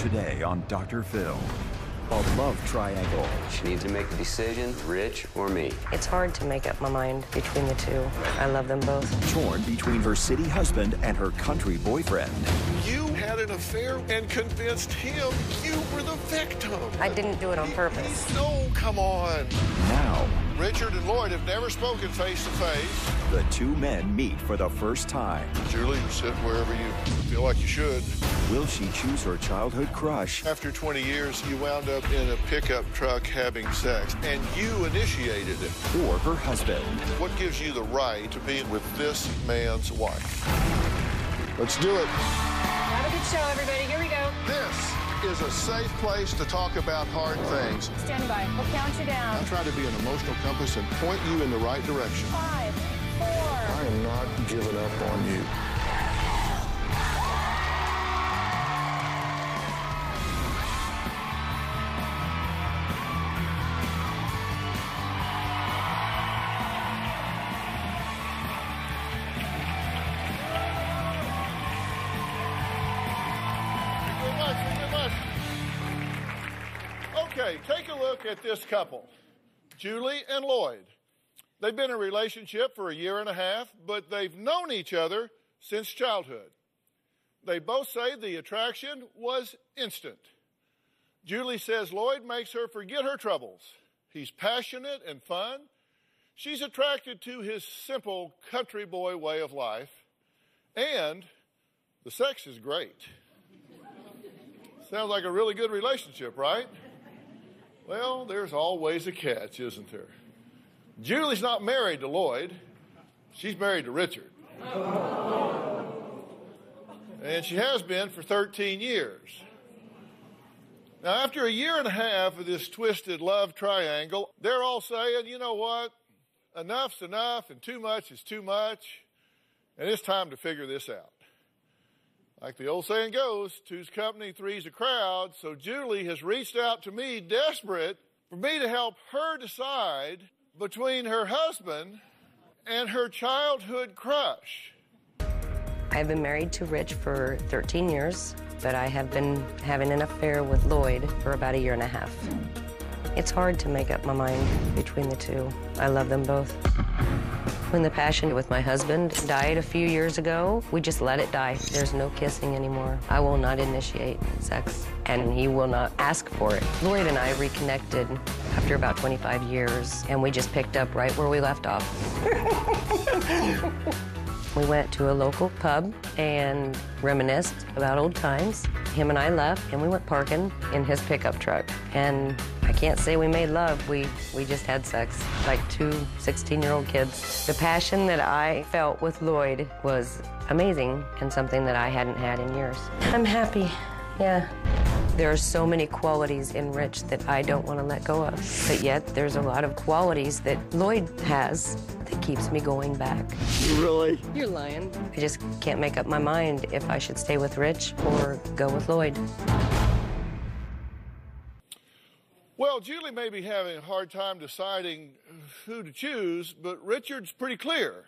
Today on Dr. Phil. A love triangle. She needs to make a decision, Rich or me. It's hard to make up my mind between the two. I love them both. Torn between her city husband and her country boyfriend. You had an affair and convinced him you were the victim. I didn't do it on purpose. No, come on. Now, Richard and Lloyd have never spoken face to face. the two men meet for the first time. Julie, sit wherever you feel like you should. Will she choose her childhood crush? After 20 years, you wound up in a pickup truck having sex, and you initiated it. Or her husband? What gives you the right to be with this man's wife? Let's do it. Have a good show, everybody. Here we go. This is a safe place to talk about hard things. Stand by. We'll count you down. I'll try to be an emotional compass and point you in the right direction. 5, 4. I am not giving up on you. Okay, take a look at this couple, Julie and Lloyd. They've been in a relationship for a year and a half, but they've known each other since childhood. They both say the attraction was instant. Julie says Lloyd makes her forget her troubles. He's passionate and fun. She's attracted to his simple country boy way of life. And the sex is great. Sounds like a really good relationship, right? Well, there's always a catch, isn't there? Julie's not married to Lloyd. She's married to Richard. And she has been for 13 years. Now, after a year and a half of this twisted love triangle, they're all saying, you know what? Enough's enough and too much is too much. And it's time to figure this out. Like the old saying goes, two's company, three's a crowd. So Julie has reached out to me, desperate for me to help her decide between her husband and her childhood crush. I've been married to Rich for 13 years, but I have been having an affair with Lloyd for about a year and a half. It's hard to make up my mind between the two. I love them both. When the passion with my husband died a few years ago, we just let it die. There's no kissing anymore. I will not initiate sex, and he will not ask for it. Lloyd and I reconnected after about 25 years, and we just picked up right where we left off. We went to a local pub and reminisced about old times. Him and I left, and we went parking in his pickup truck. And I can't say we made love. We just had sex like two 16-year-old kids. The passion that I felt with Lloyd was amazing and something that I hadn't had in years. I'm happy, yeah. There are so many qualities in Rich that I don't want to let go of. But yet, there's a lot of qualities that Lloyd has that keeps me going back. Really? You're lying. I just can't make up my mind if I should stay with Rich or go with Lloyd. Well, Julie may be having a hard time deciding who to choose, but Richard's pretty clear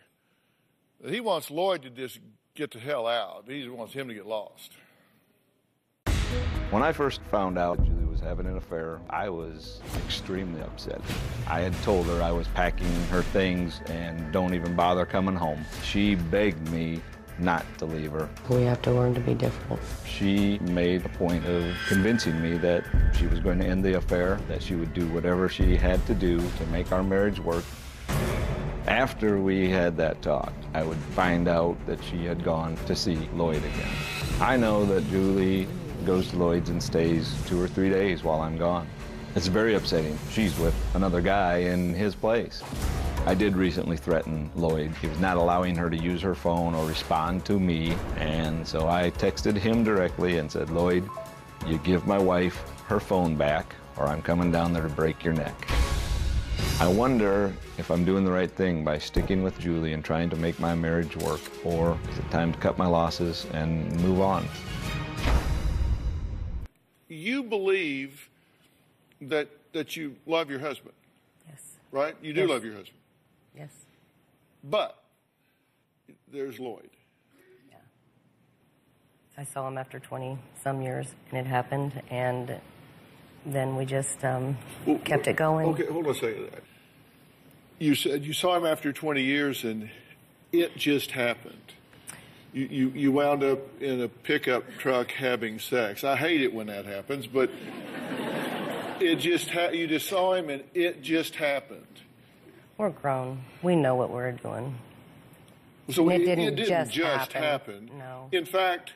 that he wants Lloyd to just get the hell out. He wants him to get lost. When I first found out Julie was having an affair, I was extremely upset. I had told her I was packing her things and don't even bother coming home. She begged me not to leave her. We have to learn to be different. She made a point of convincing me that she was going to end the affair, that she would do whatever she had to do to make our marriage work. After we had that talk, I would find out that she had gone to see Lloyd again. I know that Julie goes to Lloyd's and stays 2 or 3 days while I'm gone. It's very upsetting. She's with another guy in his place. I did recently threaten Lloyd. He was not allowing her to use her phone or respond to me, and so I texted him directly and said, Lloyd, you give my wife her phone back or I'm coming down there to break your neck. I wonder if I'm doing the right thing by sticking with Julie and trying to make my marriage work, or is it time to cut my losses and move on? You believe that you love your husband, Yes. right? You do love your husband. Yes. But there's Lloyd. Yeah. I saw him after 20-some years, and it happened, and then we just kept it going. Okay, hold on a second. You said you saw him after 20 years, and it just happened. You wound up in a pickup truck having sex. I hate it when that happens, but you just saw him, and it just happened. We're grown. We know what we're doing. So it it didn't didn't just happen. No. In fact,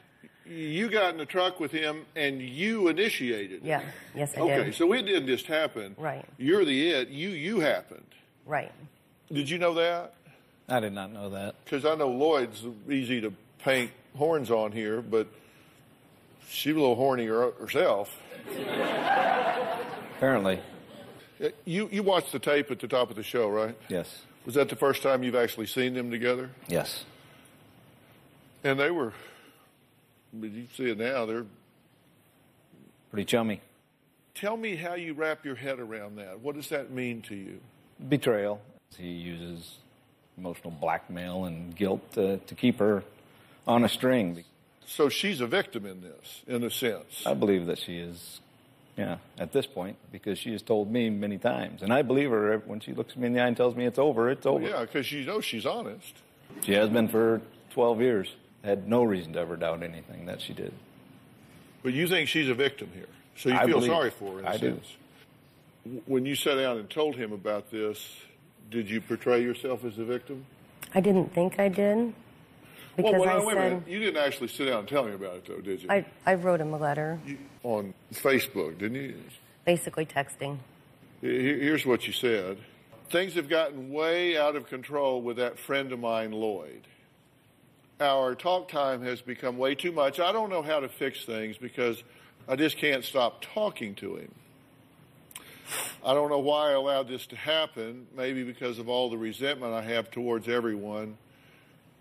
you got in the truck with him, and you initiated it. Yeah. Yes, I did. Okay, so it didn't just happen. Right. You're the it. You happened. Right. Did you know that? I did not know that. Because I know Lloyd's easy to paint horns on here, but she's a little horny herself. Apparently. You watched the tape at the top of the show, right? Yes. Was that the first time you've actually seen them together? Yes. And they were, but you see it now, they're... Pretty chummy. Tell me how you wrap your head around that. What does that mean to you? Betrayal. He uses emotional blackmail and guilt to keep her on a string. So she's a victim in this, in a sense. I believe that she is, at this point, because she has told me many times. And I believe her when she looks me in the eye and tells me it's over, it's over. Yeah, because she knows she's honest. She has been for 12 years. I had no reason to ever doubt anything that she did. But you think she's a victim here. So you feel sorry for her in a sense. When you sat down and told him about this, did you portray yourself as a victim? I didn't think I did. Because wait a I said, minute. You didn't actually sit down and tell him about it, though, did you? I wrote him a letter. On Facebook, didn't you? Basically texting. Here's what you said. Things have gotten way out of control with that friend of mine, Lloyd. Our talk time has become way too much. I don't know how to fix things because I just can't stop talking to him. I don't know why I allowed this to happen, maybe because of all the resentment I have towards everyone.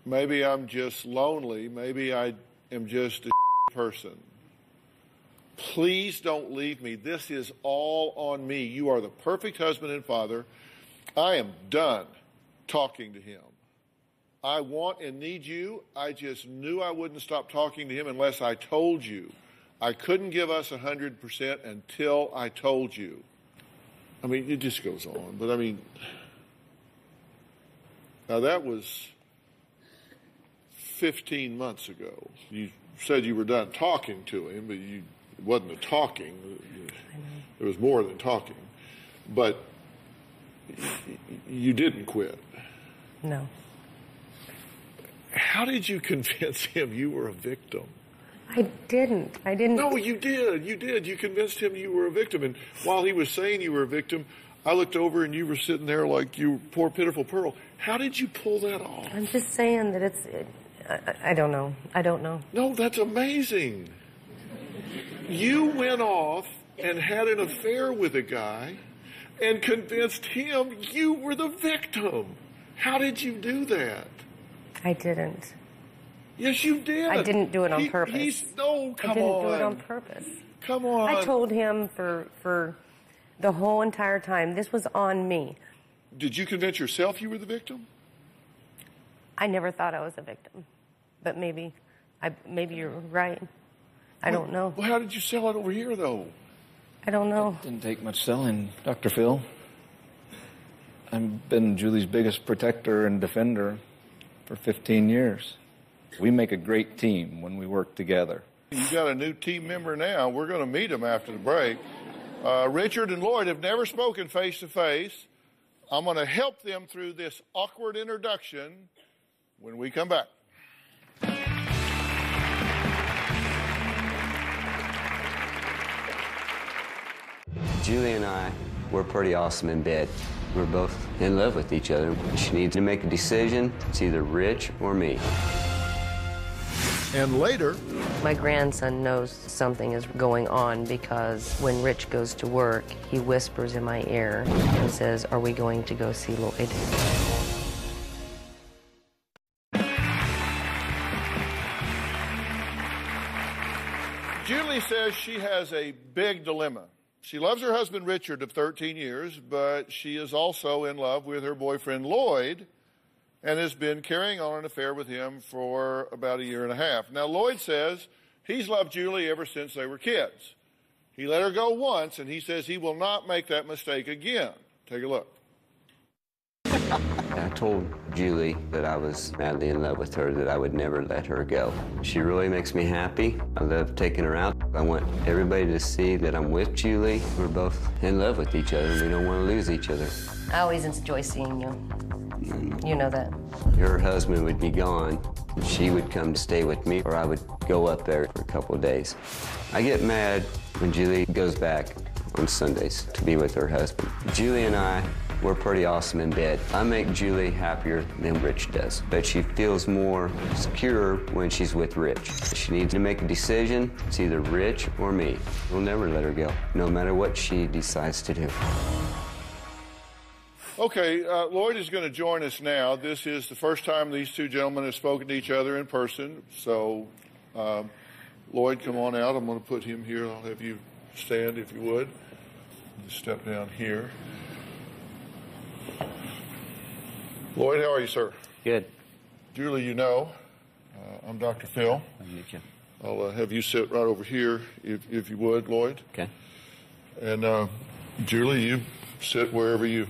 Maybe I'm just lonely. Maybe I am just a person. Please don't leave me. This is all on me. You are the perfect husband and father. I am done talking to him. I want and need you. I just knew I wouldn't stop talking to him unless I told you. I couldn't give us 100% until I told you. I mean, it just goes on. But, I mean, now that was 15 months ago. You said you were done talking to him, but it wasn't a talking. It was more than talking. But you didn't quit. No. How did you convince him you were a victim? I didn't. No, you did. You did. You convinced him you were a victim. And while he was saying you were a victim, I looked over and you were sitting there like you poor, pitiful Pearl. How did you pull that off? I'm just saying that I don't know. I don't know. No, that's amazing. You went off and had an affair with a guy and convinced him you were the victim. How did you do that? I didn't. Yes, you did. I didn't do it on purpose. I didn't do it on purpose. Come on. I told him for the whole entire time, this was on me. Did you convince yourself you were the victim? I never thought I was a victim. But maybe you're right. I don't know. Well, how did you sell it over here, though? I don't know. It didn't take much selling, Dr. Phil. I've been Julie's biggest protector and defender for 15 years. We make a great team when we work together. You got a new team member now. We're going to meet him after the break. Richard and Lloyd have never spoken face-to-face. I'm going to help them through this awkward introduction when we come back. Julie and I, we're pretty awesome in bed. We're both in love with each other. She needs to make a decision. It's either Rich or me. And later, my grandson knows something is going on because when Rich goes to work, he whispers in my ear and says, "Are we going to go see Lloyd?" Julie says she has a big dilemma. She loves her husband, Richard, of 13 years, but she is also in love with her boyfriend, Lloyd, and has been carrying on an affair with him for about a year and a half. Now, Lloyd says He's loved Julie ever since they were kids. He let her go once, and he says he will not make that mistake again. Take a look. I told Julie that I was madly in love with her, that I would never let her go. She really makes me happy. I love taking her out. I want everybody to see that I'm with Julie. We're both in love with each other, and we don't want to lose each other. I always enjoy seeing you. You know that. Her husband would be gone, and she would come to stay with me, or I would go up there for a couple of days. I get mad when Julie goes back on Sundays to be with her husband. Julie and I, we're pretty awesome in bed. I make Julie happier than Rich does, but she feels more secure when she's with Rich. She needs to make a decision. It's either Rich or me. We'll never let her go, no matter what she decides to do. Okay, Lloyd is going to join us now. This is the first time these two gentlemen have spoken to each other in person. So, Lloyd, come on out. I'm going to put him here. I'll have you stand if you would. Just step down here. Lloyd, how are you, sir? Good. Julie, you know, I'm Dr. Phil. I'll meet you. I'll have you sit right over here, if you would, Lloyd. Okay. And Julie, you sit wherever you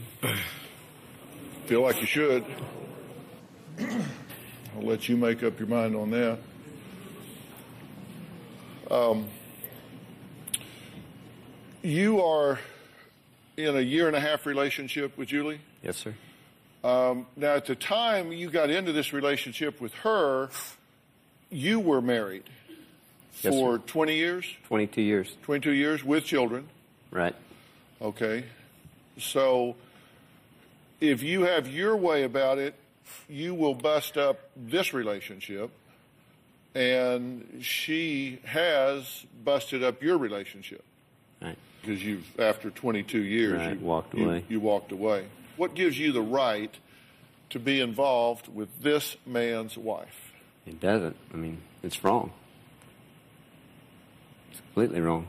feel like you should. I'll let you make up your mind on that. You are in a 1.5-year relationship with Julie? Yes, sir. Now, at the time you got into this relationship with her, you were married Yes, for sir. 20 years? 22 years. 22 years with children. Right. Okay. So if you have your way about it, you will bust up this relationship, and she has busted up your relationship. Right. Because after 22 years, Right, walked away. You walked away. What gives you the right to be involved with this man's wife? It doesn't. I mean, it's wrong. It's completely wrong.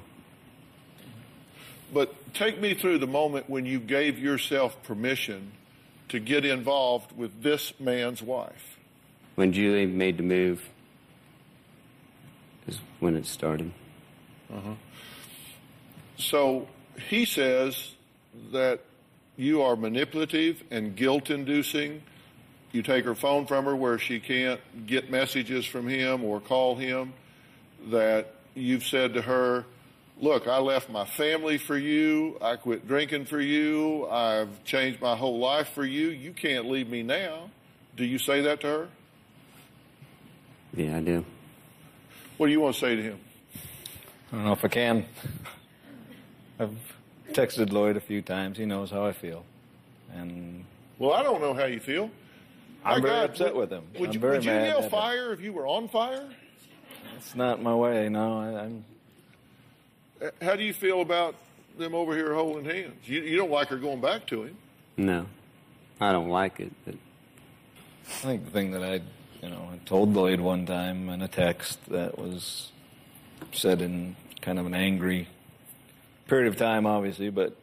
But take me through the moment when you gave yourself permission to get involved with this man's wife. When Julie made the move is when it started. So he says that you are manipulative and guilt-inducing. You take her phone from her where she can't get messages from him or call him. That you've said to her, look, I left my family for you. I quit drinking for you. I've changed my whole life for you. You can't leave me now. Do you say that to her? Yeah, I do. What do you want to say to him? I don't know if I can. I've texted Lloyd a few times. He knows how I feel. And Well, I don't know how you feel. I'm My very God, upset with him. Would I'm you, very would you mad yell at him. fire if you were on fire? It's not my way, no. I'm How do you feel about them over here holding hands? You don't like her going back to him. No, I don't like it. But I think the thing that I told Lloyd one time in a text that was said in kind of an angry period of time, obviously, but,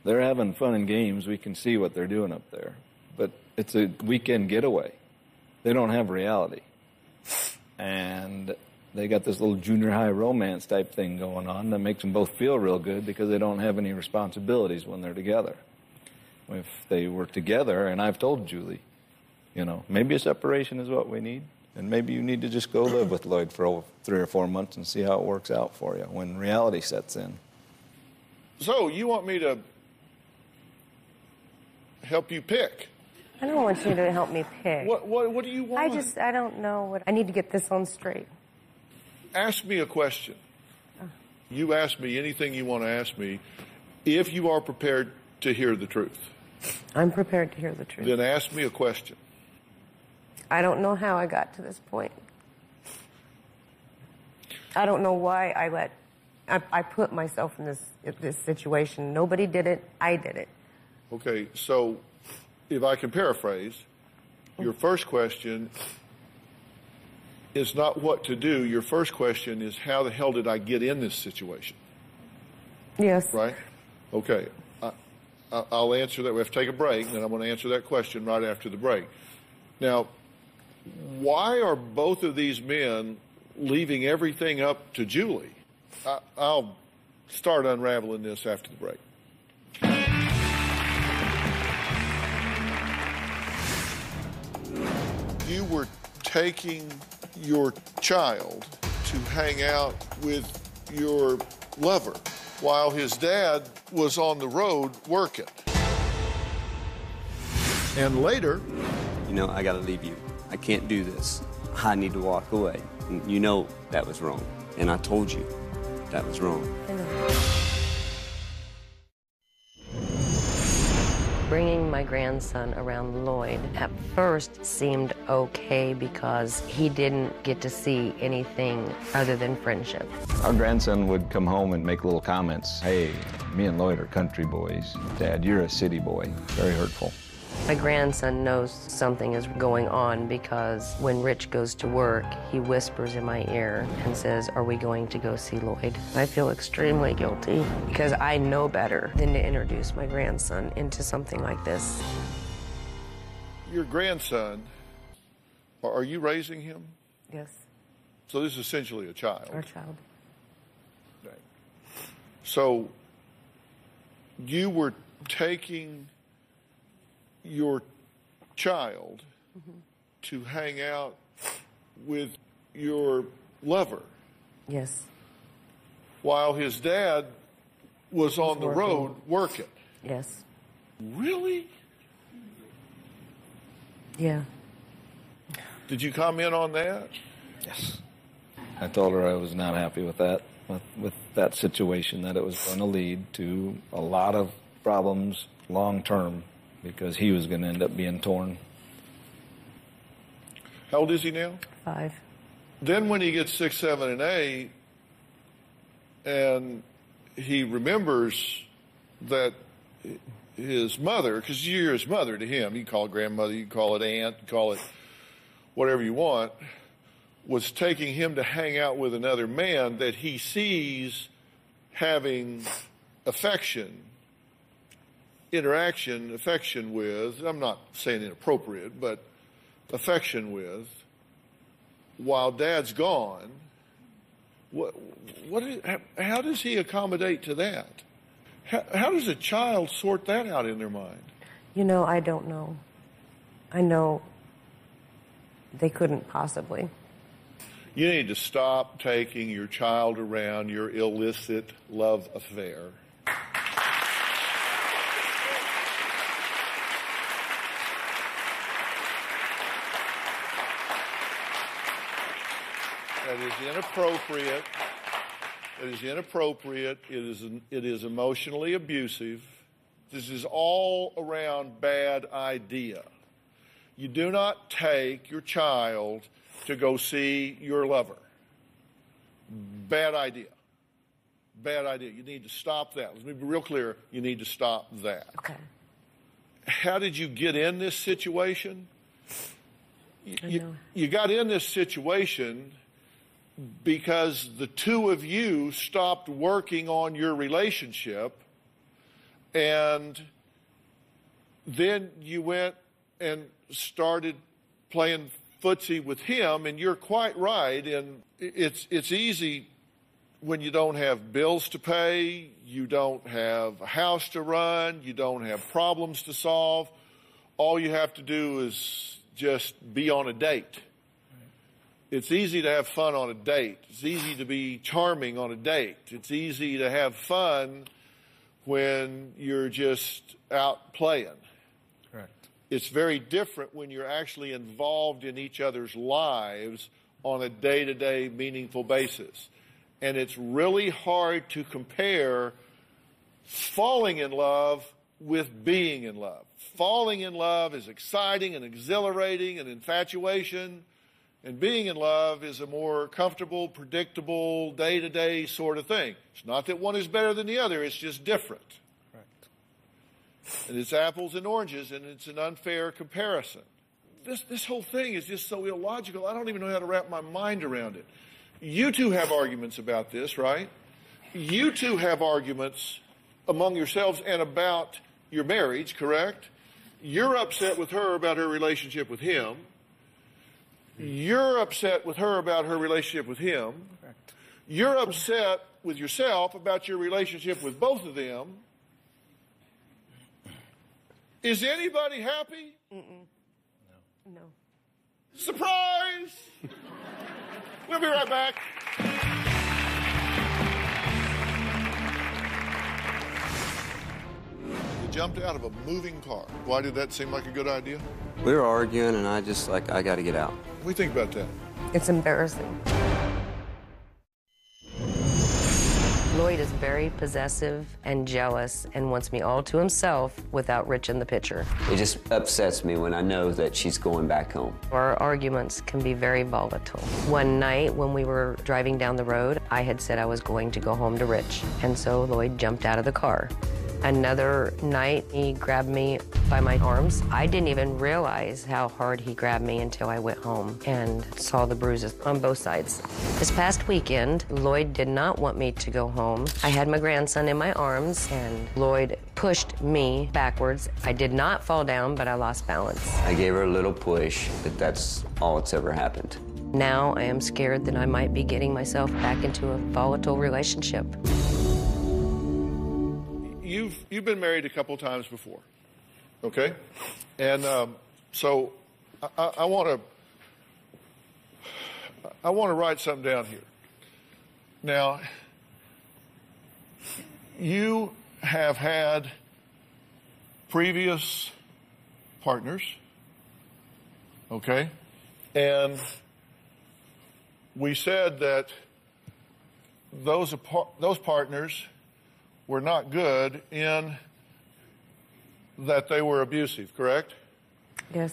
they're having fun and games. We can see what they're doing up there. But it's a weekend getaway. They don't have reality. And they got this little junior high romance type thing going on that makes them both feel real good because they don't have any responsibilities when they're together. If they were together, and I've told Julie, maybe a separation is what we need, and maybe you need to just go live with Lloyd for 3 or 4 months and see how it works out for you when reality sets in. So you want me to help you pick? I don't want you to help me pick. What do you want? I don't know what, I need to get this on straight. Ask me a question. You ask me anything you want to ask me if you are prepared to hear the truth. I'm prepared to hear the truth. Then ask me a question. I don't know how I got to this point. I don't know why I put myself in this situation. Nobody did it. I did it. Okay, so if I can paraphrase, your first question is not what to do. Your first question is, how the hell did I get in this situation? Yes. Right? Okay. I'll answer that. We have to take a break, and then I'm going to answer that question right after the break. Now, why are both of these men leaving everything up to Julie. I'll start unraveling this after the break. You were taking your child to hang out with your lover while his dad was on the road working. And later, You know, I gotta leave you. I can't do this. I need to walk away. And you know that was wrong. And I told you that was wrong. I know. Bringing my grandson around Lloyd at first seemed okay because he didn't get to see anything other than friendship. Our grandson would come home and make little comments. Hey, me and Lloyd are country boys. Dad, you're a city boy. Very hurtful. My grandson knows something is going on because when Rich goes to work, he whispers in my ear and says, "Are we going to go see Lloyd?" I feel extremely guilty because I know better than to introduce my grandson into something like this. your grandson, are you raising him? Yes, So this is essentially a child. our child. Right. So you were taking your child to hang out with your lover Yes, while his dad was on the working. road working. yes, Really? yeah. Did you comment on that? Yes. I told her I was not happy with that, with that situation, that it was going to lead to a lot of problems long term because he was going to end up being torn. How old is he now? 5. Then when he gets 6, 7, and 8, and he remembers that his mother, because you're his mother to him, you can call it grandmother, you can call it aunt, you can call it whatever you want, was taking him to hang out with another man that he sees having affection with, I'm not saying inappropriate, but affection with, while Dad's gone. How does he accommodate to that? How does a child sort that out in their mind? You know, I don't know. I know they couldn't possibly. You need to stop taking your child around your illicit love affair. That is inappropriate. It is inappropriate. It is emotionally abusive. This is all around bad idea. You do not take your child to go see your lover. Bad idea. Bad idea. You need to stop that. Let me be real clear. You need to stop that. Okay. How did you get in this situation? You got in this situation because the two of you stopped working on your relationship, and then you went and started playing footsie with him, and you're quite right. And it's easy when you don't have bills to pay, you don't have a house to run, you don't have problems to solve. All you have to do is just be on a date. It's easy to have fun on a date. It's easy to be charming on a date. It's easy to have fun when you're just out playing. Correct. It's very different when you're actually involved in each other's lives on a day-to-day meaningful basis. And it's really hard to compare falling in love with being in love. Falling in love is exciting and exhilarating and infatuation, and being in love is a more comfortable, predictable, day-to-day sort of thing. It's not that one is better than the other, it's just different. And it's apples and oranges, and it's an unfair comparison. This whole thing is just so illogical, I don't even know how to wrap my mind around it. You two have arguments about this, right? You two have arguments among yourselves and about your marriage, correct? You're upset with her about her relationship with him. You're upset with her about her relationship with him. Correct. You're upset with yourself about your relationship with both of them. Is anybody happy? No. Surprise! We'll be right back. You jumped out of a moving car. Why did that seem like a good idea? We were arguing, and I just like, I got to get out. What do you think about that? It's embarrassing. Lloyd is very possessive and jealous and wants me all to himself without Rich in the picture. It just upsets me when I know that she's going back home. Our arguments can be very volatile. One night when we were driving down the road, I had said I was going to go home to Rich, and so Lloyd jumped out of the car. Another night, he grabbed me by my arms. I didn't even realize how hard he grabbed me until I went home and saw the bruises on both sides. This past weekend, Lloyd did not want me to go home. I had my grandson in my arms, and Lloyd pushed me backwards. I did not fall down, but I lost balance. I gave her a little push, but that's all that's ever happened. Now I am scared that I might be getting myself back into a volatile relationship. You've been married a couple times before, okay? And so I want to write something down here. Now, you have had previous partners, okay? And we said that those partners were not good in that they were abusive, correct? Yes.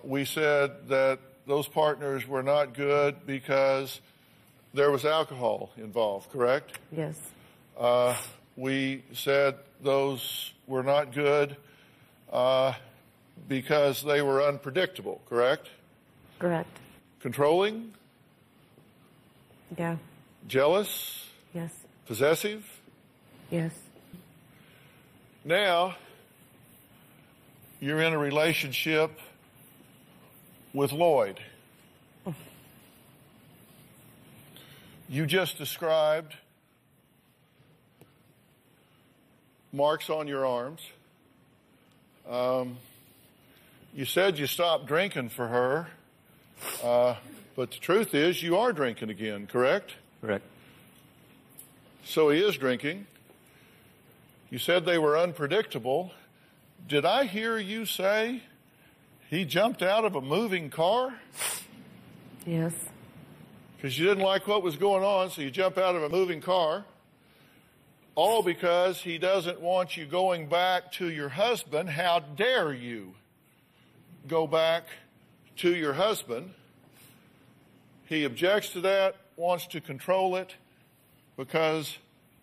We said that those partners were not good because there was alcohol involved, correct? Yes. We said those were not good because they were unpredictable, correct? Correct. Controlling? Yeah. Jealous? Yes. Possessive? Yes. Now, you're in a relationship with Lloyd. You just described marks on your arms. You said you stopped drinking for her, but the truth is you are drinking again, correct? Correct. So he is drinking. You said they were unpredictable. Did I hear you say he jumped out of a moving car? Yes. Because you didn't like what was going on, so you jump out of a moving car. All because he doesn't want you going back to your husband. How dare you go back to your husband? He objects to that, wants to control it because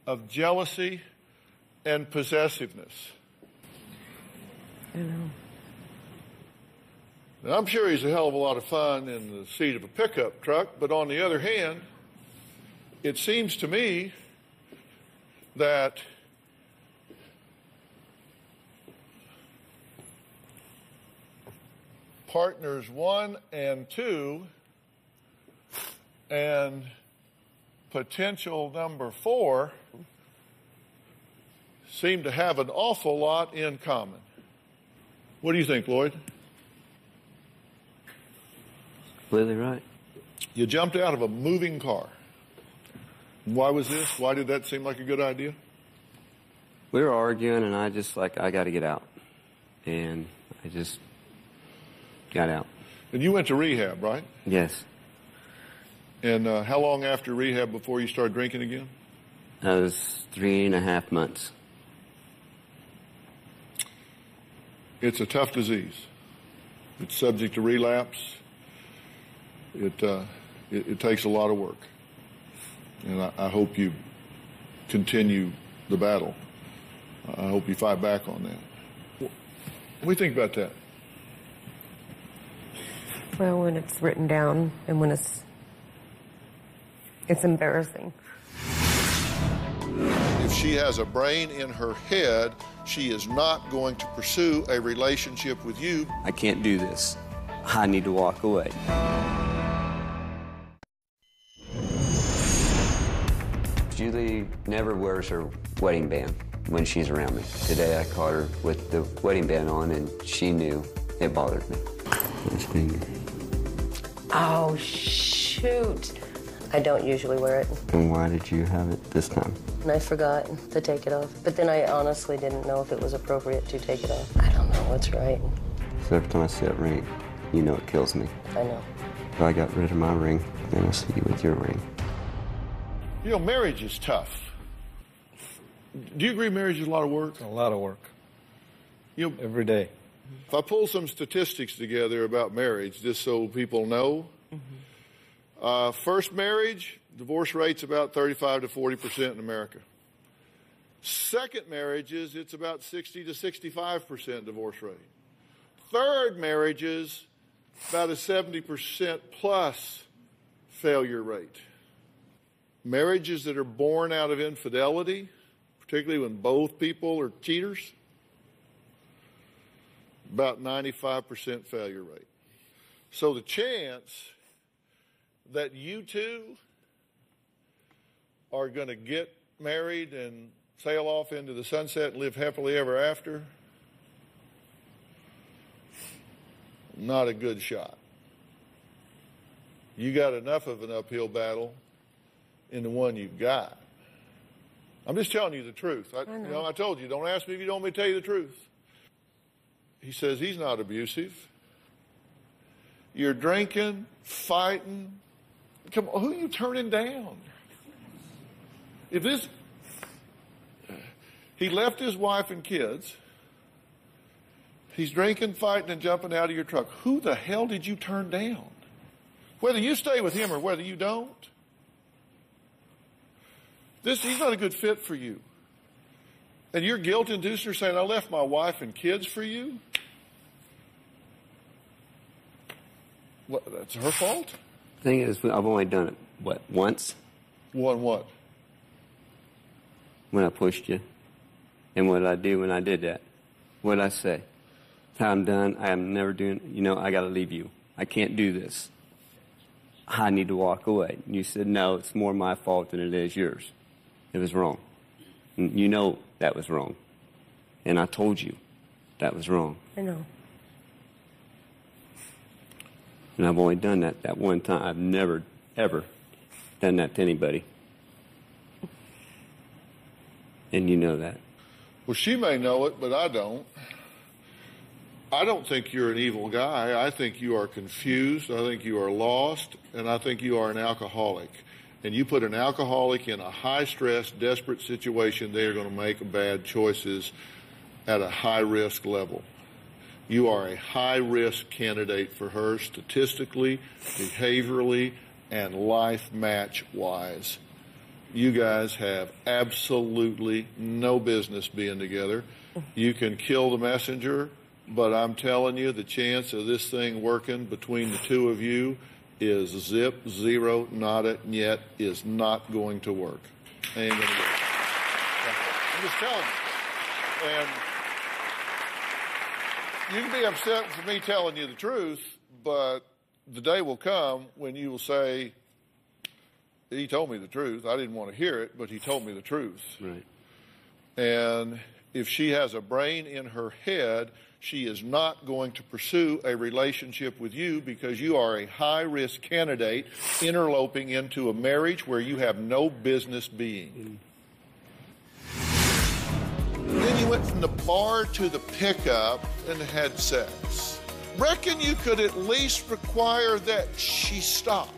of jealousy and possessiveness. I know. Now, I'm sure he's a hell of a lot of fun in the seat of a pickup truck, but on the other hand, it seems to me that partners 1 and 2 and potential number 4 seem to have an awful lot in common. What do you think, Lloyd? Completely right. You jumped out of a moving car. Why was this? Why did that seem like a good idea? We were arguing, and I just like, I got to get out. And I just got out. And you went to rehab, right? Yes. And how long after rehab before you started drinking again? That was 3.5 months. It's a tough disease. It's subject to relapse. It takes a lot of work. And I hope you continue the battle. I hope you fight back on that. What do you think about that? Well, when it's written down and when it's embarrassing. If she has a brain in her head, she is not going to pursue a relationship with you. I can't do this. I need to walk away. Julie never wears her wedding band when she's around me. Today I caught her with the wedding band on, and she knew it bothered me. This finger. Oh, shoot. I don't usually wear it. And why did you have it this time? And I forgot to take it off. But then I honestly didn't know if it was appropriate to take it off. I don't know what's right. So every time I see that ring, you know it kills me. I know. If I got rid of my ring, then I'll see you with your ring. You know, marriage is tough. Do you agree marriage is a lot of work? A lot of work. You know, Every day. if I pull some statistics together about marriage, just so people know, first marriage, divorce rate's about 35 to 40% in America. Second marriages, it's about 60 to 65% divorce rate. Third marriages, about a 70% plus failure rate. Marriages that are born out of infidelity, particularly when both people are cheaters, about 95% failure rate. So the chance that you two are going to get married and sail off into the sunset and live happily ever after, not a good shot. You got enough of an uphill battle in the one you've got. I'm just telling you the truth. I told you, don't ask me if you don't want me to tell you the truth. He says he's not abusive. You're drinking, fighting. Come on, who are you turning down? If this, he left his wife and kids. He's drinking, fighting, and jumping out of your truck. Who the hell did you turn down? Whether you stay with him or whether you don't, he's not a good fit for you. And you're guilt-inducing her saying, I left my wife and kids for you? What, that's her fault? The thing is, I've only done it, once? One what? When I pushed you. And what did I do when I did that? What did I say? I'm done. I am never doing, I got to leave you. I can't do this. I need to walk away. And you said, no, it's more my fault than it is yours. It was wrong. And you know that was wrong. And I told you that was wrong. I know. And I've only done that one time. I've never, ever done that to anybody. And you know that. Well, she may know it, but I don't. I don't think you're an evil guy. I think you are confused. I think you are lost. And I think you are an alcoholic. And you put an alcoholic in a high-stress, desperate situation, they are going to make bad choices at a high-risk level. You are a high-risk candidate for her statistically, behaviorally, and life match-wise. You guys have absolutely no business being together. You can kill the messenger, but I'm telling you, the chance of this thing working between the two of you is zip, zero, nada, yet, is not going to work. Ain't going to work. I'm just telling you. And you can be upset for me telling you the truth, but the day will come when you will say, he told me the truth. I didn't want to hear it, but he told me the truth. Right. And if she has a brain in her head, she is not going to pursue a relationship with you because you are a high-risk candidate interloping into a marriage where you have no business being. Then you went from the bar to the pickup and had sex. Reckon you could at least require that she stop.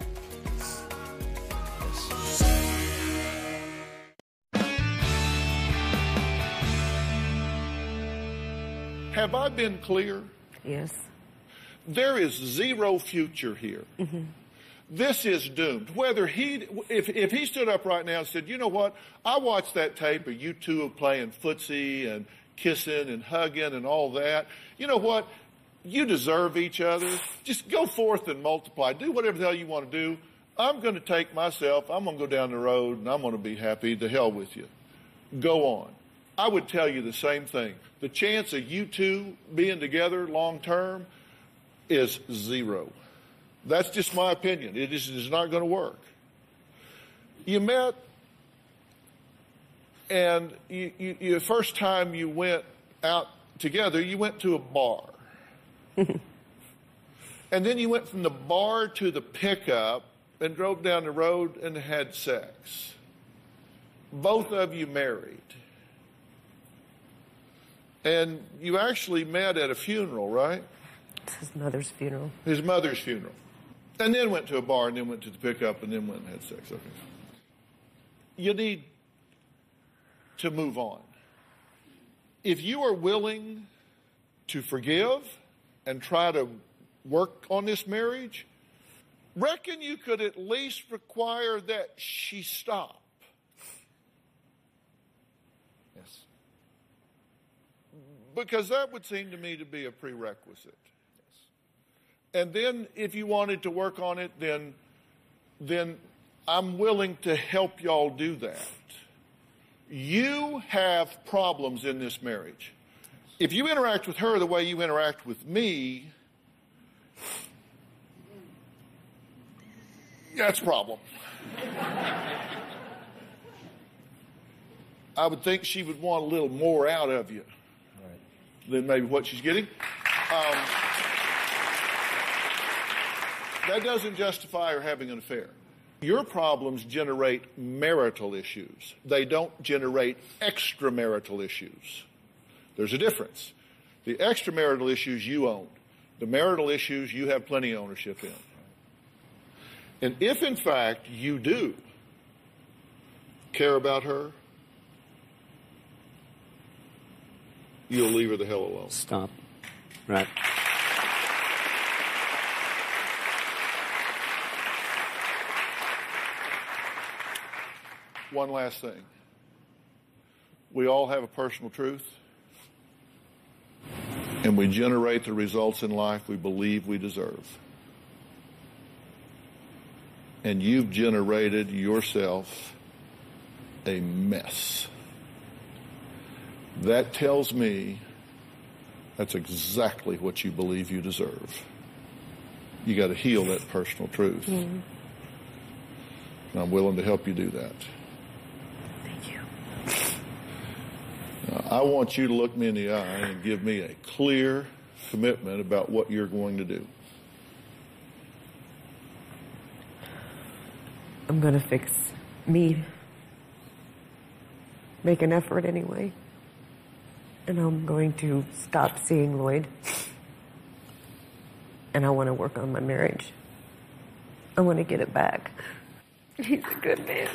Have I been clear? Yes. There is zero future here. Mm-hmm. This is doomed. Whether if he stood up right now and said, you know what, I watched that tape of you two playing footsie and kissing and hugging and all that. You know what? You deserve each other. Just go forth and multiply. Do whatever the hell you want to do. I'm going to take myself. I'm going to go down the road and I'm going to be happy. To hell with you. Go on. I would tell you the same thing. The chance of you two being together long term, is 0. That's just my opinion. It is not going to work. You met, and the first time you went out together, you went to a bar. And then you went from the bar to the pickup and drove down the road and had sex. Both of you married. And you actually met at a funeral, right? It's his mother's funeral. His mother's funeral. And then went to a bar, and then went to the pickup, and then went and had sex. Okay. You need to move on. If you are willing to forgive and try to work on this marriage, reckon you could at least require that she stop. Yes. Because that would seem to me to be a prerequisite. Yes. And then if you wanted to work on it, then I'm willing to help y'all do that. You have problems in this marriage. If you interact with her the way you interact with me, that's a problem. I would think she would want a little more out of you than maybe what she's getting. That doesn't justify her having an affair. Your problems generate marital issues. They don't generate extramarital issues. There's a difference. The extramarital issues you own. The marital issues you have plenty of ownership in. And if, in fact, you do care about her, you'll leave her the hell alone. Stop. Right. One last thing. We all have a personal truth, and we generate the results in life we believe we deserve. And you've generated yourself a mess. That tells me that's exactly what you believe you deserve. You got to heal that personal truth. Mm-hmm. And I'm willing to help you do that. Thank you. Now, I want you to look me in the eye and give me a clear commitment about what you're going to do. I'm going to fix me. Make an effort anyway. And I'm going to stop seeing Lloyd. And I want to work on my marriage. I want to get it back. He's a good man.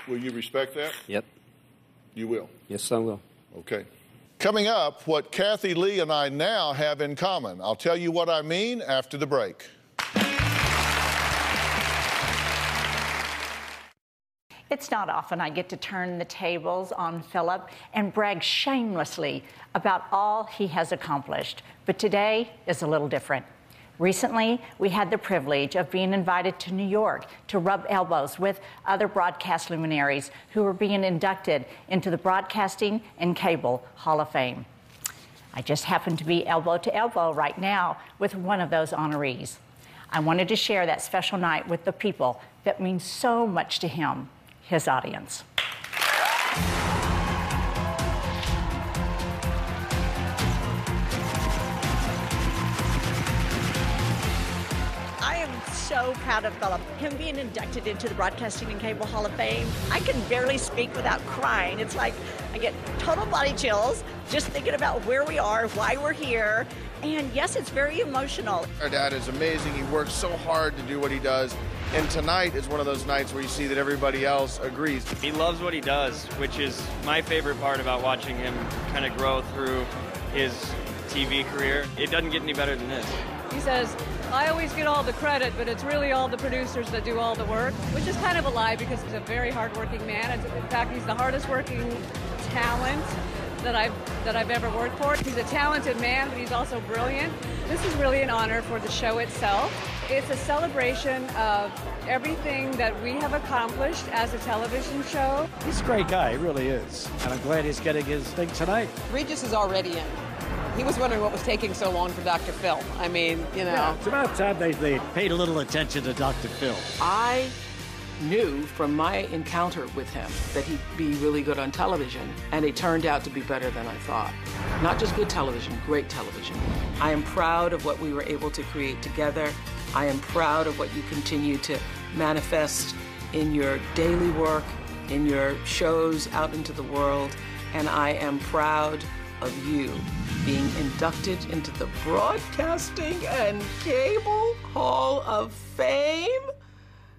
Will you respect that? Yep. You will? Yes, I will. Okay. Coming up, what Kathy Lee and I now have in common. I'll tell you what I mean after the break. It's not often I get to turn the tables on Philip and brag shamelessly about all he has accomplished, but today is a little different. Recently, we had the privilege of being invited to New York to rub elbows with other broadcast luminaries who were being inducted into the Broadcasting and Cable Hall of Fame. I just happen to be elbow to elbow right now with one of those honorees. I wanted to share that special night with the people that mean so much to him, his audience. So proud of Philip. Him being inducted into the Broadcasting and Cable Hall of Fame, I can barely speak without crying. It's like I get total body chills just thinking about where we are, why we're here, and yes, it's very emotional. Our dad is amazing. He works so hard to do what he does, and tonight is one of those nights where you see that everybody else agrees. He loves what he does, which is my favorite part about watching him kind of grow through his TV career. It doesn't get any better than this. He says, I always get all the credit, but it's really all the producers that do all the work, which is kind of a lie because he's a very hardworking man. In fact, he's the hardest working talent that I've ever worked for. He's a talented man, but he's also brilliant. This is really an honor for the show itself. It's a celebration of everything that we have accomplished as a television show. He's a great guy, he really is. And I'm glad he's getting his thing tonight. Regis is already in. He was wondering what was taking so long for Dr. Phil. I mean, you know. Yeah, it's about time they paid a little attention to Dr. Phil. I knew from my encounter with him that he'd be really good on television, and it turned out to be better than I thought. Not just good television, great television. I am proud of what we were able to create together. I am proud of what you continue to manifest in your daily work, in your shows out into the world, and I am proud of you being inducted into the Broadcasting and Cable Hall of Fame.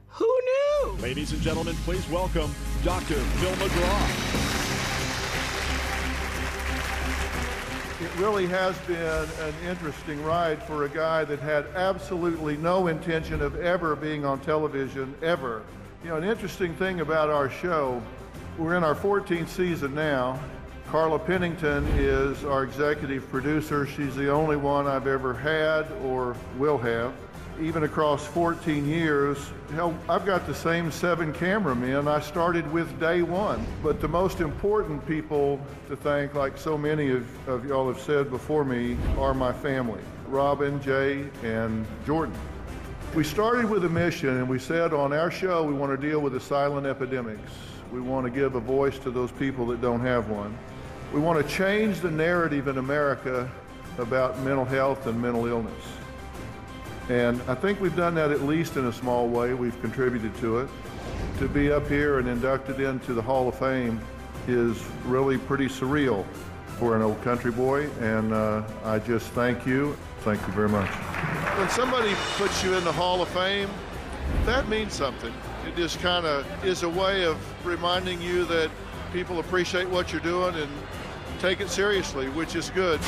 Who knew? Ladies and gentlemen, please welcome Dr. Phil McGraw. It really has been an interesting ride for a guy that had absolutely no intention of ever being on television, ever. You know, an interesting thing about our show, we're in our 14th season now. Carla Pennington is our executive producer. She's the only one I've ever had or will have. Even across 14 years, hell, I've got the same 7 cameramen I started with day one. But the most important people to thank, like so many of y'all have said before me, are my family, Robin, Jay, and Jordan. We started with a mission, and we said on our show we want to deal with the silent epidemics. We want to give a voice to those people that don't have one. We want to change the narrative in America about mental health and mental illness. And I think we've done that at least in a small way. We've contributed to it. To be up here and inducted into the Hall of Fame is really pretty surreal for an old country boy, and I just thank you. Thank you very much. When somebody puts you in the Hall of Fame, that means something. It just kind of is a way of reminding you that people appreciate what you're doing and take it seriously, which is good.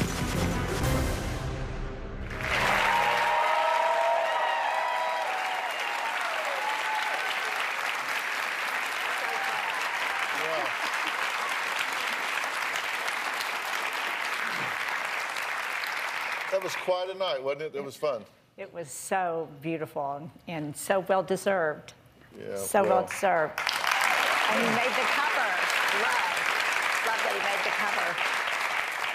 That was quite a night, wasn't it? It was fun. It was so beautiful and so well deserved. Yeah, so well deserved. And he made the cover. Love that he made the cover.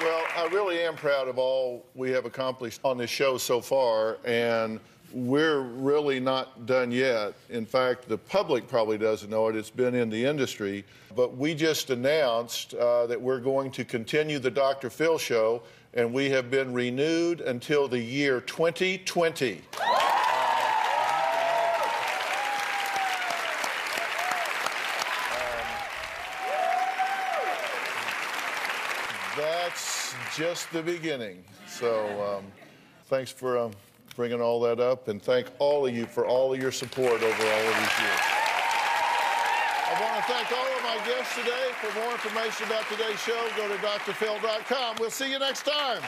Well, I really am proud of all we have accomplished on this show so far, and we're really not done yet. In fact, the public probably doesn't know it. It's been in the industry. But we just announced that we're going to continue the Dr. Phil show, and we have been renewed until the year 2020. That's just the beginning. So thanks for bringing all that up, and thank all of you for all of your support over all of these years. I want to thank all of my guests today. For more information about today's show, go to drphil.com. We'll see you next time.